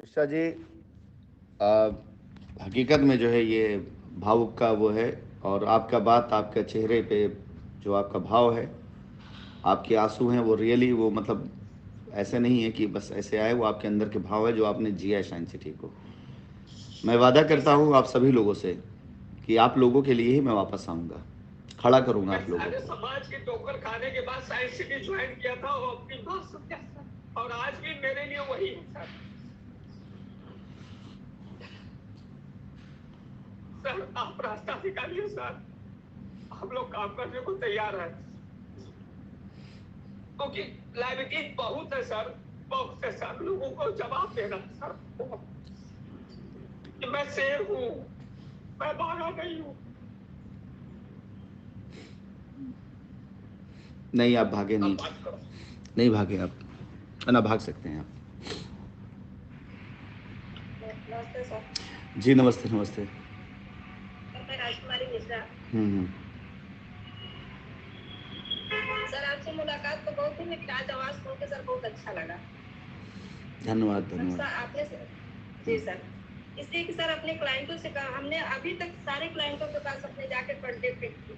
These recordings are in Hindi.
मिश्रा जी, आ, हकीकत में जो है ये भावुक का वो है। और आपका बात, आपके चेहरे पे जो आपका भाव है, आपके आंसू हैं, वो रियली वो मतलब ऐसे नहीं है कि बस ऐसे आए, वो आपके अंदर के भाव है जो आपने जिया है शाइन से। ठीक हो। मैं वादा जी करता सर। हूँ आप सभी लोगों से कि आप लोगों के लिए ही मैं वापस आऊँगा, खड़ा करूँगा मैं आप लोगों सारे को। समाज की ठोकर खाने के बाद साइंस सिटी ज्वाइन किया था और अपनी बात सुन गया सर, और आज भी मेरे लिए वही है सर। सर आप रास्ता निकालिए सर, हम लोग काम करने को तैयार हैं, क्योंकि लाइबिलिटी बहुत है सर, बहुत है सर। लोगों को जवाब देना है सर कि मैं शेर हूँ, मैं भागा नहीं हूँ। नहीं, आप भागे अब नहीं। बात करो। नहीं भागे आप, ना भाग सकते हैं आप। नमस्ते सर। जी नमस्ते नमस्ते। सर मैं राजकुमारी मिश्रा। हम्म। सर आपसे मुलाकात तो बहुत थी, लेकिन आज आवाज सुन के सर बहुत अच्छा लगा। धन्यवाद सर धन्यवाद। आपने जी सर, इसलिए कि सर अपने क्लाइंटों से कहा, हमने अभी तक सारे क्लाइंटों के पास अपने जाके कांटेक्ट की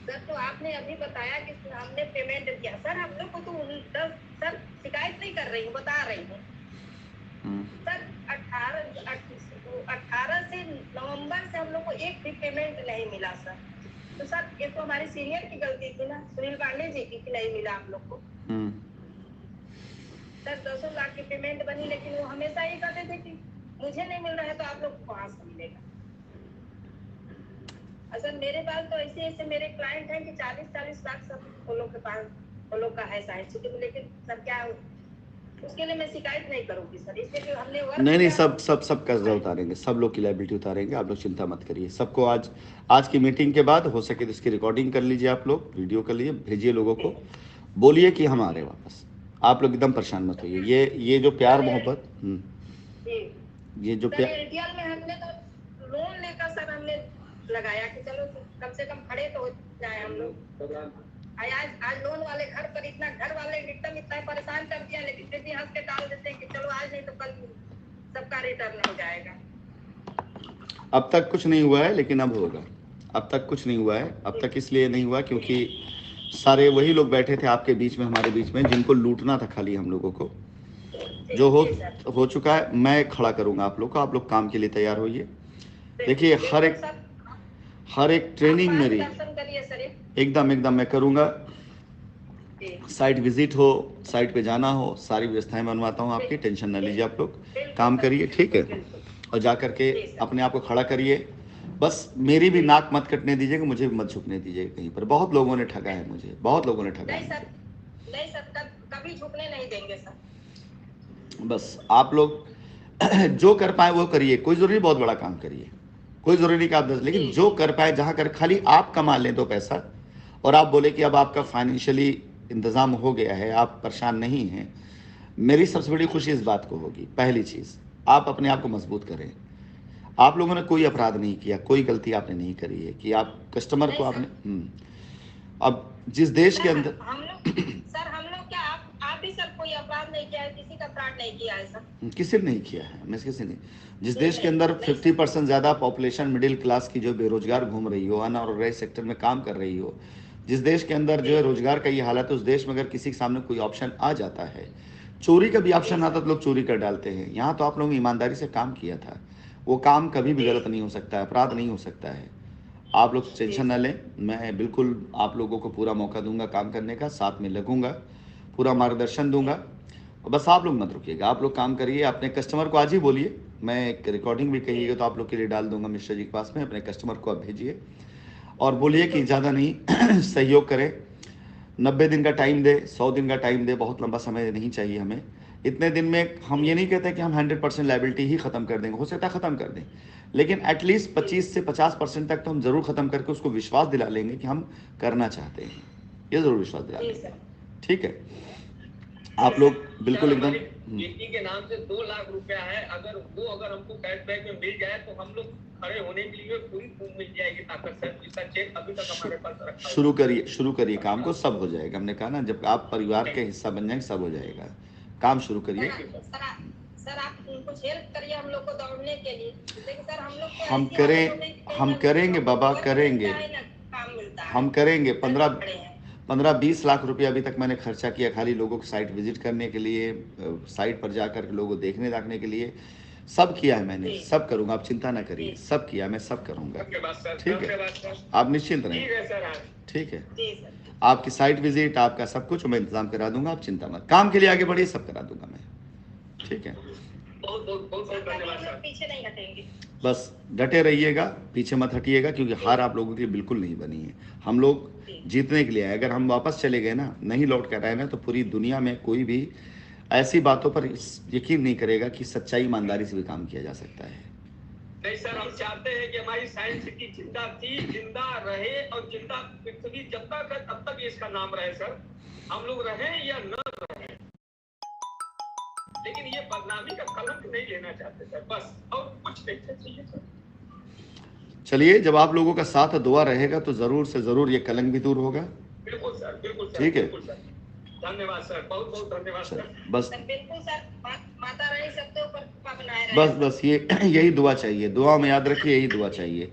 सर, तो आपने अभी बताया कि हमने पेमेंट किया। सर हम लोग को तो 10 सर शिकायत नहीं कर रही हूँ, बता रही हूँ सर। 18 से नवंबर से हम लोग को एक भी पेमेंट नहीं मिला सर। तो सर ये तो हमारी सीनियर की गलती थी ना, सुनील पांडे जी की, कि नहीं मिला हम लोग को। सर 10 लाख की पेमेंट बनी, लेकिन वो हमेशा ही कहते थे कि मुझे नहीं मिल रहा है तो आप लोग को कहाँ से मिलेगा। सर मेरे पास तो ऐसे ऐसे मेरे क्लाइंट हैं कि 40-40 लाख सब वो लोग के पास, वो लोग का है साइंस सिटी में। लेकिन सर क्या उसके लिए मैं शिकायत नहीं करूंगी सर, इसलिए कि हमने वर्क नहीं नहीं, किया। सब कर्जा उतारेंगे, सब लोग की लाइबिलिटी उतारेंगे, आप लोग चिंता मत करिए। सबको आज आज की मीटिंग के बाद हो सके तो इसकी रिकॉर्डिंग कर लीजिए, आप लोग वीडियो कर लीजिए, भेजिए लोगों को, बोलिए कि हम आ रहे हैं वापस। आप लोग एकदम परेशान मत होइए। ये जो प्यार सर मोहब्बत, जी ये जो सर प्यार। एयरटेल में हमने तो लोन लेकर सर हमने लगाया कि चलो कम से कम खड़े तो हो जाए हम लोग। आज लोन वाले घर पर इतना, घर वाले एकदम इतना परेशान कर दिया, लेकिन फिर भी हंस के टाल देते हैं कि चलो आज नहीं तो कल सबका रिटर्न हो जाएगा। अब तक कुछ नहीं हुआ है, लेकिन अब होगा। अब तक कुछ नहीं हुआ है, अब तक इसलिए नहीं हुआ क्योंकि सारे वही लोग बैठे थे आपके बीच में, हमारे बीच में, जिनको लूटना था खाली हम लोगों को। जो हो चुका है, मैं खड़ा करूंगा आप लोग को। आप लोग काम के लिए तैयार होइए। देखिए, हर एक ट्रेनिंग मेरी एकदम एकदम मैं करूंगा। साइट विजिट हो, साइट पे जाना हो, सारी व्यवस्थाएं बनवाता हूँ आपकी, टेंशन ना लीजिए। आप लोग काम करिए, ठीक है। और जा करके अपने आप को खड़ा करिए। बस मेरी भी नाक मत कटने दीजिएगा, मुझे भी मत झुकने दीजिएगा कहीं पर। बहुत लोगों ने ठगा है मुझे, बहुत लोगों ने ठगा है मुझे। नहीं सर, कभी झुकने नहीं देंगे सर। बस आप लोग जो कर पाए वो करिए। कोई ज़रूरी बहुत बड़ा काम करिए, कोई ज़रूरी नहीं कि आप 10, लेकिन जो कर पाए, जहाँ कर खाली आप कमा लें 2 पैसा, और आप बोले कि अब आपका फाइनेंशियली इंतज़ाम हो गया है, आप परेशान नहीं हैं। मेरी सबसे बड़ी खुशी इस बात को होगी। पहली चीज़, आप अपने आप को मजबूत करें। आप लोगों ने कोई अपराध नहीं किया, कोई गलती आपने नहीं करी है कि आप कस्टमर को आपने अब जिस देश के अंदर हम लोग क्या, आप भी सर कोई अपराध नहीं किया है, किसी का अपराध नहीं किया है सर। किसी ने नहीं किया है, मैं किसी ने। जिस देश के अंदर 50% ज़्यादा पॉपुलेशन मिडिल क्लास की जो बेरोजगार घूम रही हो, अनऑर्गेनाइज सेक्टर में काम कर रही हो, जिस देश के अंदर जो है रोजगार का ये हालत है, उस देश में अगर किसी के सामने कोई ऑप्शन आ जाता है, चोरी का भी ऑप्शन आता तो लोग चोरी कर डालते हैं। यहाँ तो आप लोगों ने ईमानदारी से काम किया था, वो काम कभी भी गलत नहीं हो सकता है, अपराध नहीं हो सकता है। आप लोग टेंशन ना लें, मैं बिल्कुल आप लोगों को पूरा मौका दूंगा काम करने का, साथ में लगूंगा, पूरा मार्गदर्शन दूंगा। बस आप लोग मत रुकिएगा, आप लोग काम करिए। अपने कस्टमर को आज ही बोलिए, मैं एक रिकॉर्डिंग भी कहिएगा तो आप लोग के लिए डाल दूंगा मिश्रा जी के पास में। अपने कस्टमर को आप भेजिए और बोलिए कि ज़्यादा नहीं सहयोग करें। 90 दिन का टाइम दे, 100 दिन का टाइम दे, बहुत लंबा समय नहीं चाहिए हमें। इतने दिन में हम ये नहीं कहते कि हम 100% लाइबिलिटी ही ख़त्म कर देंगे, हो सकता है ख़त्म कर दें, लेकिन एटलीस्ट 25 से 50% तक तो हम ज़रूर ख़त्म करके उसको विश्वास दिला लेंगे कि हम करना चाहते हैं। ये ज़रूर विश्वास दिला लेंगे, ठीक है। आप लोग बिल्कुल एकदम बेटी के नाम से 2 लाख रुपया है, अगर हमको कैशबैक में मिल जाए तो हम लोग खड़े होने के लिए पूरी मिल जाएगी ताकत सर, जिसका चेक अभी तक हमारे पास रखा शुरू करिए काम को, सब हो जाएगा। हमने कहा ना, जब आप परिवार के हिस्सा बन जाएंगे सब हो जाएगा। काम शुरू करिए। सर आप कुछ हेल्प करिए हम लोग को दौड़ने के लिए, लेकिन सर हम लोग को हम ऐसी करें, हालत हो गई कि हम ना करेंगे बाबा, वर्क करेंगे, मिलता है ना काम मिलता है। हम करेंगे। खड़े हैं। 15-20 लाख रुपया अभी तक मैंने खर्चा किया खाली लोगों को साइट विजिट करने के लिए, साइट पर जाकर लोगों को देखने के लिए, सब किया है मैंने, जी। सब करूंगा, आप चिंता ना करिए, जी। सब किया, मैं सब करूंगा। धन्यवाद सर, ठीक है, धन्यवाद सर। आप निश्चिंत ठीक रहें। है सर। हाँ। ठीक है, जी सर। आपकी साइट विजिट, आपका सब कुछ मैं इंतजाम करा दूंगा, आप चिंता मत, काम के लिए आगे बढ़िए, सब करा दूंगा मैं। ठीक है, बहुत बहुत बहुत बहुत धन्यवाद हम लोग सर। पीछे नहीं हटेंगे। बस डटे रहिएगा, पीछे मत हटिएगा, क्योंकि हार आप लोगों के लिए बिल्कुल नहीं बनी है। हम लोग जीतने के लिए आए, अगर हम वापस चले गए ना, नहीं लौट कर आए ना, तो पूरी दुनिया में कोई भी ऐसी बातों पर यकीन नहीं करेगा कि सच्चाई ईमानदारी से भी काम किया जा सकता है। नहीं सर, हम चाहते हैं कि हमारी साइंस सिटी जिंदा थी, जिंदा रहे, और जिंदा पृथ्वी जब तक है तब तक इसका नाम रहे सर। हम लोग रहें या न रहें, लेकिन ये बदनामी का कलंक नहीं लेना चाहते सर, बस, और कुछ नहीं चाहिए सर। चलिए, जब आप लोगों का साथ और दुआ रहेगा तो जरूर से जरूर ये कलंक भी दूर होगा। बिल्कुल सर, बिल्कुल सर, ठीक है। बिल्कुल सर। धन्यवाद सर, बहुत बहुत धन्यवाद सर। बस सर बिल्कुल सर, माता रानी सबके ऊपर कृपा बनाए रहे। बस ये यही दुआ चाहिए, दुआओं में याद रखिए, यही दुआ चाहिए।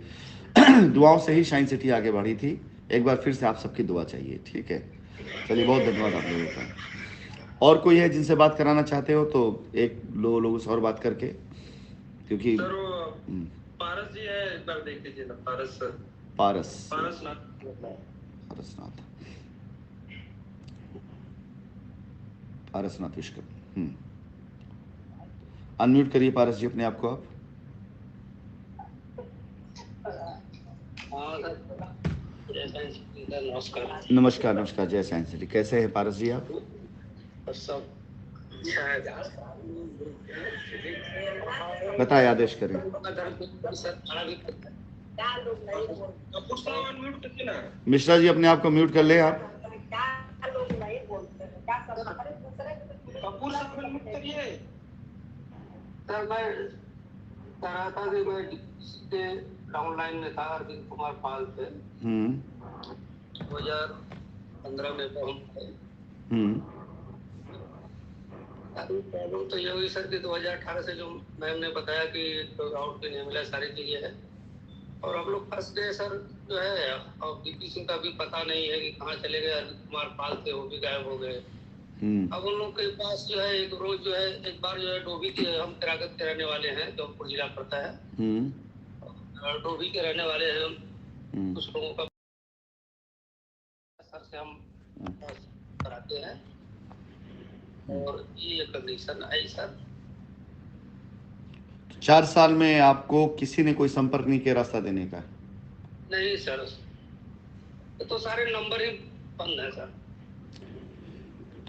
दुआओं से ही साइंस सिटी आगे बढ़ी थी, एक बार फिर से आप सबकी दुआ चाहिए। ठीक है, चलिए, बहुत धन्यवाद आप लोगों का। और कोई है जिनसे बात कराना चाहते हो तो एक लोगों से और बात करके, क्योंकि सर वो पारस जी है, एक बार देख लीजिए ना। पारसनाथ विश्व। अनम्यूट करिए पारस जी अपने आप को आप। नमस्कार। नमस्कार, जय साइंस सिटी। कैसे हैं पारस जी आप? सब अच्छा है। बताए, आदेश करें। मिश्रा जी अपने आप को म्यूट कर ले आप। कपूर साहब म्यूट करिए। सर मैं कहा था कि मैं से डाउनलाइन में था, अरविंद कुमार पाल से 2015 में पहुंचे। प्रॉब्लम तो ये हुई सर कि 2018 से जो मैम ने बताया कि आउट की नहीं मिला, सारी चीजें हैं, और हम लोग फंस गए सर जो है। और बीपी सिंह का भी पता नहीं है कि कहाँ चले गए, अरविंद कुमार पाल थे वो भी गायब हो गए। अब उन लोग के पास जो है एक रोज जो है, एक बार जो है डोभी के, हम तिरागत के रहने वाले हैं, जौनपुर जिला पड़ता है, डोभी के रहने वाले हैं हम। कुछ लोगों का सर से हम कराते हैं, और ये कंडीशन आई सर। 4 साल में आपको किसी ने कोई संपर्क नहीं किया रास्ता देने का? नहीं सर, तो सारे नंबर ही बंद है सर।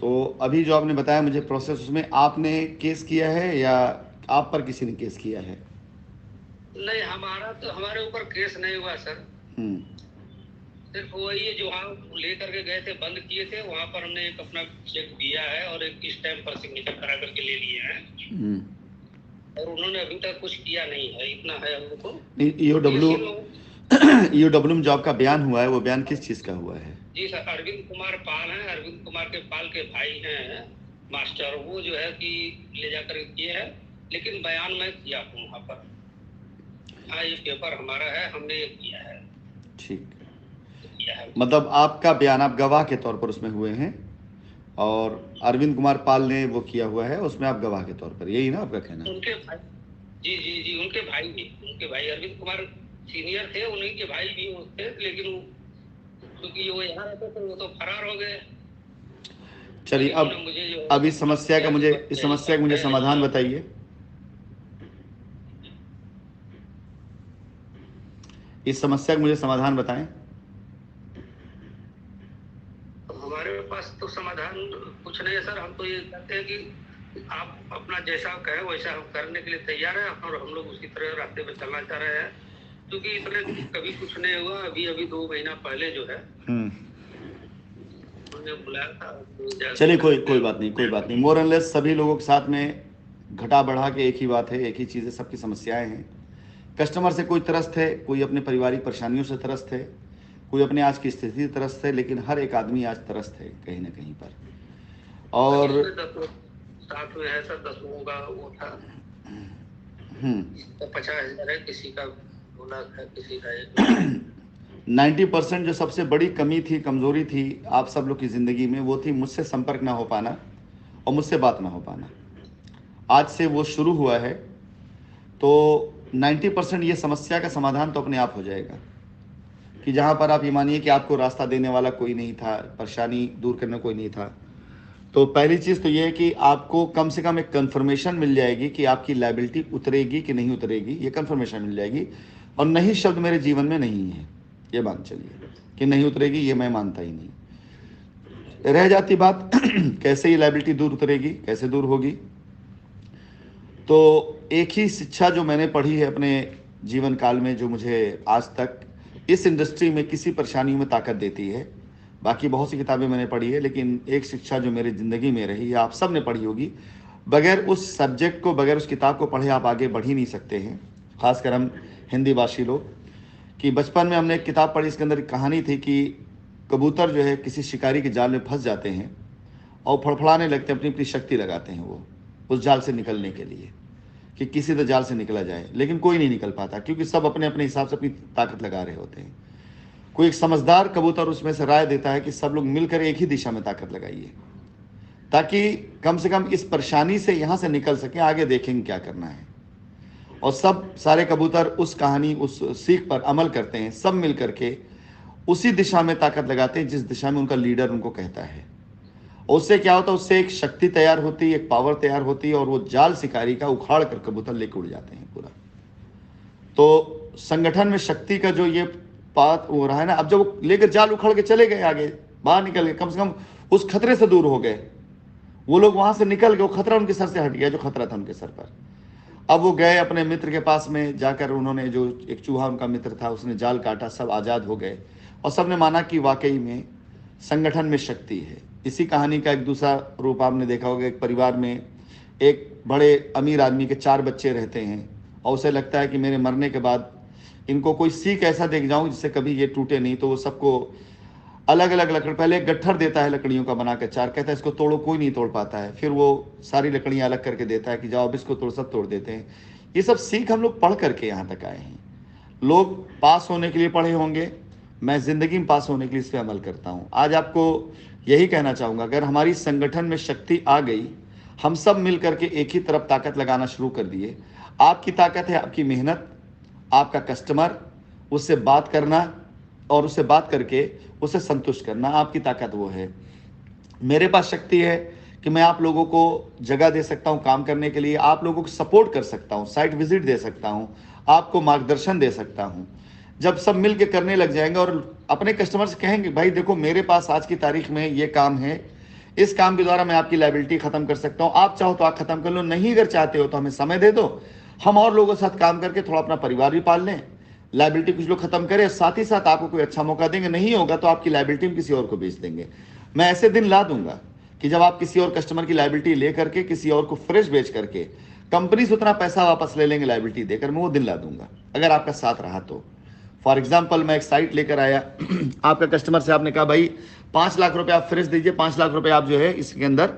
तो अभी जो आपने बताया मुझे प्रोसेस, उसमें आपने केस किया है या आप पर किसी ने केस किया है? नहीं, हमारे ऊपर केस नहीं हुआ सर। सिर्फ वही जो हम लेकर के गए थे, बंद किए थे, वहाँ पर हमने एक अपना चेक दिया है और एक स्टैम्प पर सिग्नेचर करा करके ले लिए हैं, और उन्होंने अभी तक कुछ किया नहीं है, इतना है हम लोग को। ईओडब्ल्यू में जो आपका बयान हुआ है, वो बयान किस चीज का हुआ है? जी सर, अरविंद कुमार पाल है, अरविंद कुमार के पाल के भाई हैं मास्टर, वो जो है कि ले जाकर किए हैं, लेकिन बयान मैं किया हूँ वहाँ पर। हाँ, ये पेपर हमारा है, हमने ये किया है। ठीक, मतलब आपका बयान आप गवाह के तौर पर उसमें हुए हैं, और अरविंद कुमार पाल ने वो किया हुआ है, उसमें आप गवाह के तौर पर, यही ना आपका कहना? उनके भाई, जी, उनके भाई अरविंद कुमार सीनियर थे, उन्हीं के भाई भी थे, लेकिन क्योंकि वो यहाँ रहते थे, वो तो फरार हो गए। चलिए, अब इस समस्या का मुझे समाधान बताइए। इस समस्या का मुझे समाधान बताएं। हमारे पास तो समाधान कुछ नहीं है सर। हम तो ये कहते हैं कि आप अपना जैसा कहें वैसा हम करने के लिए तैयार हैं, और हम लोग उसी तरह रास्ते पे चलना चाह रहे हैं, क्योंकि इतने कभी कुछ नहीं हुआ। अभी 2 महीना पहले जो है उन्होंने बुलाया था। चलिए, कोई बात नहीं। मोर एंड लेस सभी लोगों के साथ में घटा बढ़ा के एक ही बात है, एक ही चीज़ है, सबकी समस्याएं हैं। कस्टमर से कोई त्रस्त है, कोई अपने पारिवारिक परेशानियों से त्रस्त है, कोई अपने आज की स्थिति से त्रस्त है, लेकिन हर एक आदमी आज त्रस्त है कहीं ना कहीं पर। और साथ में है सर 10 लोगों का वो था, 50,000 है, किसी का 2 लाख है, किसी का 1 लाख। 90% जो सबसे बड़ी कमी थी, कमजोरी थी आप सब लोग की जिंदगी में, वो थी मुझसे संपर्क ना हो पाना और मुझसे बात ना हो पाना। आज से वो शुरू हुआ है तो 90% ये समस्या का समाधान तो अपने आप हो जाएगा। कि जहाँ पर आप ये मानिए कि आपको रास्ता देने वाला कोई नहीं था, परेशानी दूर करने कोई नहीं था, तो पहली चीज़ तो ये है कि आपको कम से कम एक कन्फर्मेशन मिल जाएगी कि आपकी लायबिलिटी उतरेगी कि नहीं उतरेगी, ये कन्फर्मेशन मिल जाएगी। और नहीं शब्द मेरे जीवन में नहीं है, ये मान चलिए कि नहीं उतरेगी, ये मैं मानता ही नहीं। रह जाती बात कैसे ये लायबिलिटी दूर उतरेगी, कैसे दूर होगी, तो एक ही शिक्षा जो मैंने पढ़ी है अपने जीवन काल में, जो मुझे आज तक इस इंडस्ट्री में किसी परेशानी में ताकत देती है। बाकी बहुत सी किताबें मैंने पढ़ी है, लेकिन एक शिक्षा जो मेरी ज़िंदगी में रही है, आप सब ने पढ़ी होगी, बगैर उस सब्जेक्ट को, बगैर उस किताब को पढ़े आप आगे बढ़ ही नहीं सकते हैं। खासकर हम हिंदी भाषी लोग, कि बचपन में हमने एक किताब पढ़ी, इसके अंदर एक कहानी थी कि कबूतर जो है किसी शिकारी के जाल में फंस जाते हैं और फड़फड़ाने लगते हैं, अपनी अपनी शक्ति लगाते हैं वो उस जाल से निकलने के लिए, कि किसी तो जाल से निकला जाए, लेकिन कोई नहीं निकल पाता, क्योंकि सब अपने अपने हिसाब से अपनी ताकत लगा रहे होते हैं। कोई एक समझदार कबूतर उसमें से राय देता है कि सब लोग मिलकर एक ही दिशा में ताकत लगाइए, ताकि कम से कम इस परेशानी से यहाँ से निकल सकें, आगे देखेंगे क्या करना है। और सब सारे कबूतर उस कहानी, उस सीख पर अमल करते हैं, सब मिल करके उसी दिशा में ताकत लगाते हैं जिस दिशा में उनका लीडर उनको कहता है। और उससे क्या होता है, उससे एक शक्ति तैयार होती है, एक पावर तैयार होती है, और वो जाल शिकारी का उखाड़ कर कबूतर लेकर उड़ जाते हैं पूरा। तो संगठन में शक्ति का जो ये बात हो रहा है ना, अब जब वो लेकर जाल उखड़ के चले गए, आगे बाहर निकल गए, कम से कम उस खतरे से दूर हो गए, वो लोग वहां से निकल गए, वो खतरा उनके सर से हट गया जो खतरा था उनके सर पर। अब वो गए अपने मित्र के पास में जाकर, उन्होंने, जो एक चूहा उनका मित्र था, उसने जाल काटा, सब आज़ाद हो गए और सबने माना कि वाकई में संगठन में शक्ति है। इसी कहानी का एक दूसरा रूप आपने देखा होगा, एक परिवार में एक बड़े अमीर आदमी के 4 बच्चे रहते हैं और उसे लगता है कि मेरे मरने के बाद इनको कोई सीख ऐसा देख जाऊं जिससे कभी ये टूटे नहीं। तो वो सबको अलग अलग लकड़ी, पहले एक गट्ठर देता है लकड़ियों का बनाकर 4, कहता है इसको तोड़ो, कोई नहीं तोड़ पाता है। फिर वो सारी लकड़ियां अलग करके देता है कि जाओ अब इसको तोड़, सब तोड़ देते हैं। ये सब सीख हम लोग पढ़ करके यहाँ तक आए हैं। लोग पास होने के लिए पढ़े होंगे, मैं ज़िंदगी में पास होने के लिए इस पर अमल करता हूँ। आज आपको यही कहना चाहूँगा, अगर हमारी संगठन में शक्ति आ गई, हम सब मिल करके एक ही तरफ ताकत लगाना शुरू कर दिए। आपकी ताकत है आपकी मेहनत, आपका कस्टमर, उससे बात करना और उससे बात करके उसे संतुष्ट करना, आपकी ताकत वो है। मेरे पास शक्ति है कि मैं आप लोगों को जगह दे सकता हूं काम करने के लिए, आप लोगों को सपोर्ट कर सकता हूं, साइट विजिट दे सकता हूं, आपको मार्गदर्शन दे सकता हूं। जब सब मिल के करने लग जाएंगे और अपने कस्टमर से कहेंगे, भाई देखो मेरे पास आज की तारीख में ये काम है, इस काम के द्वारा मैं आपकी लायबिलिटी खत्म कर सकता हूँ, आप चाहो तो आप खत्म कर लो, नहीं अगर चाहते हो तो हमें समय दे दो, हम और लोगों के साथ काम करके थोड़ा अपना परिवार भी पाल लें, लायबिलिटी कुछ लोग खत्म करें, साथ ही साथ आपको कोई अच्छा मौका देंगे, नहीं होगा तो आपकी लायबिलिटी हम किसी और को बेच देंगे। मैं ऐसे दिन ला दूंगा कि जब आप किसी और कस्टमर की लायबिलिटी ले करके किसी और को फ्रेश बेच करके कंपनी से उतना पैसा वापस ले लेंगे लायबिलिटी देकर, मैं वो दिन ला दूंगा अगर आपका साथ रहा तो। फॉर एग्जाम्पल, मैं एक साइट लेकर आया, आपका कस्टमर से आपने कहा भाई 5 लाख रुपए आप फ्रेश दीजिए, 5 लाख रुपए आप जो है इसके अंदर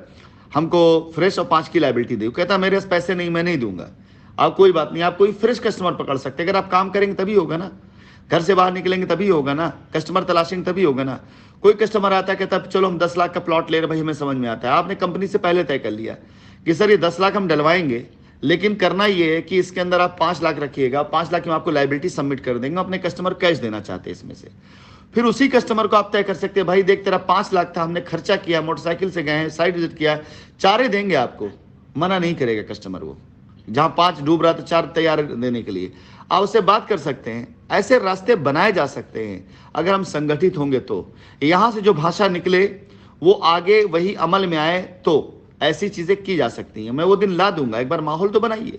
हमको फ्रेश और 5 की लायबिलिटी दे। कहता मेरे पास पैसे नहीं, मैं नहीं दूंगा। अब कोई बात नहीं, आप कोई फ्रेश कस्टमर पकड़ सकते हैं। अगर आप काम करेंगे तभी होगा ना, घर से बाहर निकलेंगे तभी होगा ना, कस्टमर तलाशेंगे तभी होगा ना। कोई कस्टमर आता है कहता है चलो हम 10 लाख का प्लॉट ले रहे, भाई हमें समझ में आता है, आपने कंपनी से पहले तय कर लिया कि सर ये 10 लाख हम डलवाएंगे, लेकिन करना ये है कि इसके अंदर आप 5 लाख रखिएगा, 5 लाख में आपको लायबिलिटी सबमिट कर देंगे, अपने कस्टमर कैश देना चाहते हैं इसमें से। फिर उसी कस्टमर को आप तय कर सकते हैं, भाई देख तेरा 5 लाख था, हमने खर्चा किया, मोटरसाइकिल से गए हैं, साइट विजिट किया, 4 देंगे आपको, मना नहीं करेगा कस्टमर। वो जहां 5 डूब रहा था 4 तैयार देने के लिए, आप उससे बात कर सकते हैं। ऐसे रास्ते बनाए जा सकते हैं अगर हम संगठित होंगे तो। यहां से जो भाषा निकले वो आगे वही अमल में आए तो ऐसी चीजें की जा सकती हैं। मैं वो दिन ला दूंगा, एक बार माहौल तो बनाइए,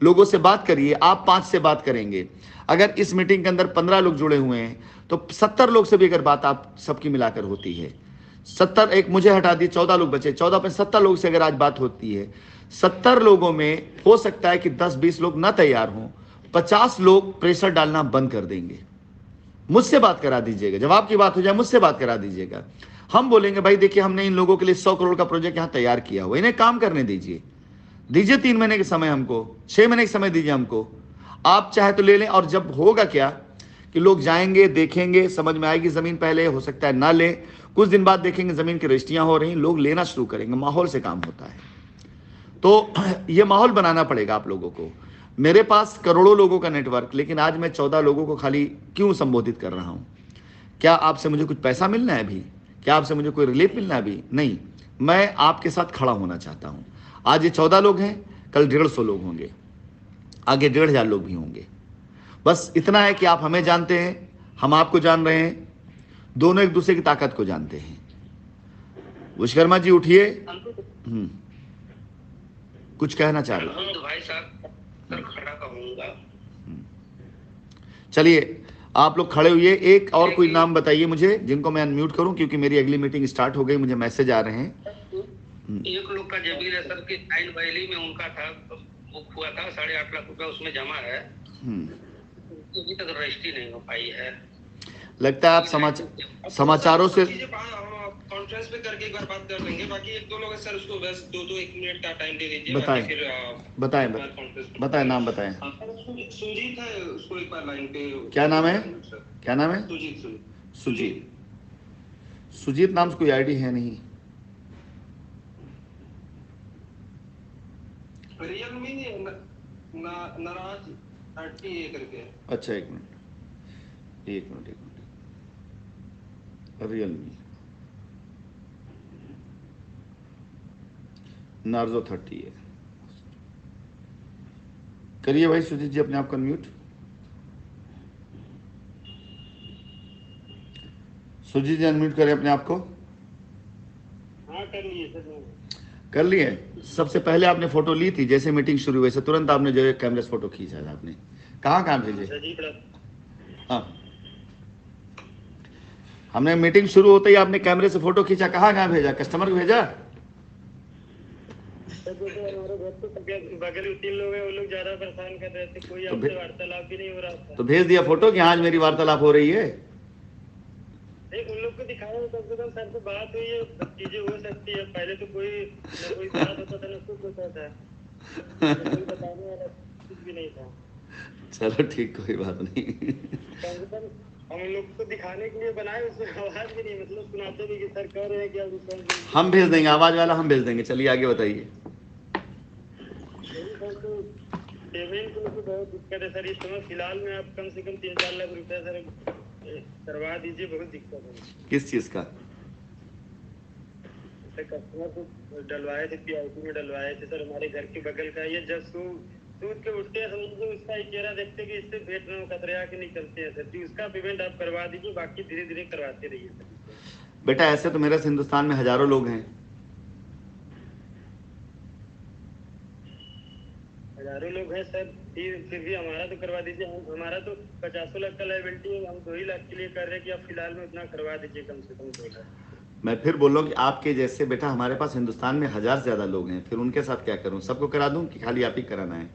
लोगों से बात करिए। आप 5 से बात करेंगे, अगर इस मीटिंग के अंदर 15 लोग जुड़े हुए हैं तो 70 लोग से भी अगर बात आप सबकी मिलाकर होती है, 70, एक मुझे हटा दिए, 14 लोग बचे, 14 पे 70 लोग से अगर आज बात होती है, 70 लोगों में हो सकता है कि 10-20 लोग ना तैयार हों, 50 लोग प्रेशर डालना बंद कर देंगे। मुझसे बात करा दीजिएगा, जब आपकी बात हो जाए मुझसे बात करा दीजिएगा। हम बोलेंगे भाई देखिए हमने इन लोगों के लिए 100 करोड़ का प्रोजेक्ट यहाँ तैयार किया हुआ, इन्हें काम करने दीजिए, 3 महीने के समय हमको, 6 महीने के समय दीजिए हमको, आप चाहे तो ले लें। और जब होगा क्या कि लोग जाएंगे, देखेंगे, समझ में आएगी ज़मीन, पहले हो सकता है ना लें, कुछ दिन बाद देखेंगे ज़मीन की रजिस्ट्रियाँ हो रही, लोग लेना शुरू करेंगे, माहौल से काम होता है। तो ये माहौल बनाना पड़ेगा आप लोगों को। मेरे पास करोड़ों लोगों का नेटवर्क, लेकिन आज मैं 14 लोगों को खाली क्यों संबोधित कर रहा हूँ? क्या आपसे मुझे कुछ पैसा मिलना है अभी? क्या आपसे मुझे कोई रिलीफ मिलना है अभी? नहीं, मैं आपके साथ खड़ा होना चाहता हूँ। आज ये 14 लोग हैं, कल 150 लोग होंगे, आगे 1500 लोग भी होंगे। बस इतना है कि आप हमें जानते हैं, हम आपको जान रहे हैं, दोनों एक दूसरे की ताकत को जानते हैं। विश्वकर्मा जी उठिए, कुछ कहना चाह रहे हैं? तो भाई साहब सर खड़ा कहूंगा। चलिए आप लोग खड़े हुए, एक और कोई नाम बताइए मुझे जिनको मैं अनम्यूट करूं, क्योंकि मेरी अगली मीटिंग स्टार्ट हो गई, मुझे मैसेज आ रहे हैं। एक लोग का जमीन है सर की टाइल वैली में उनका था, बुक हुआ था 8.5 लाख रुपया उसमें जमा है, अभी तक रजिस्ट्री नहीं हो पाई है। लगता है आप समाचारों से कॉन्फ्रेंस पे करके एक बार बात कर लेंगे। बाकी 1-2 लोग हैं सर, उसको बस 1 मिनट का टाइम दे दीजिए। बताएं, फिर बताएं नाम बताएं। सुजीत है, उसको एक बार लाइन पे। क्या नाम है? क्या नाम है? सुजीत नाम से कोई आईडी है नहीं। रियलमी नाराज 30 करके। अच्छा एक मिनट रियलमी नार्जो 30 है। करिए भाई सुजीत जी अपने आप को अनम्यूट। सुजीत जी अनम्यूट करें अपने आप को। हाँ कर लिए सर। कर लिए। सबसे पहले आपने फोटो ली थी, जैसे मीटिंग शुरू हुई से तुरंत आपने जो है कैमरे से फोटो खींचा है आपने, कहाँ भेजे? हाँ, हमने मीटिंग शुरू होते ही आपने कैमरे से फोटो खींचा, कहाँ भेजा? कस्टमर को भेजा? हमारे घर पे बगल में 3 लोग हैं, वो लोग ज्यादा परेशान कर रहे थे, कोई हमसे वार्तालाप भी नहीं हो रहा था। तो भेज दिया फोटो कि आज मेरी वार्तालाप हो रही है। उन लोग को दिखाया, कम से कम सर से बात हुई है, चीजें हो सकती है। पहले तो कोई बात होता था, न कुछ होता था, कोई बताने वाला कुछ भी नहीं था। चलो ठीक, कोई बात नहीं। कम से कम हम लोग को दिखाने के लिए बनाए, उसमें आवाज भी नहीं, मतलब सुनाते भी कि सर कह रहे हैं कि हम भेज देंगे, आवाज वाला हम भेज देंगे। चलिए आगे बताइए। पेमेंट को तो बहुत दिक्कत है सर इस समय। फिलहाल में आप कम से कम 3-4 लाख रुपया सर करवा दीजिए, बहुत दिक्कत है। किस चीज का? कस्टमर को डलवाए थे, PIP में डलवाए थे सर, हमारे घर के बगल का। ये जब सूद के उठते हैं समझो, उसका एक चेहरा देखते कि इससे पेट में कतरा के निकलते हैं सर जी। उसका पेमेंट आप करवा दीजिए, बाकी धीरे धीरे करवाते रहिए सर। बेटा ऐसे तो मेरे हिंदुस्तान में हजारों लोग हैं। हजारों लोग हैं सर, फिर भी हमारा तो करवा दीजिए। हमारा तो 50 लाख का लायबिलिटी है, हम 2 ही लाख के लिए कर रहे हैं कि आप फिलहाल में उतना करवा दीजिए, कम से कम 2 लाख। मैं फिर बोल रहा हूँ कि आपके जैसे बेटा हमारे पास हिंदुस्तान में 1000 से ज्यादा लोग हैं, फिर उनके साथ क्या करूं? सबको करा दूं कि खाली आप ही कराना है?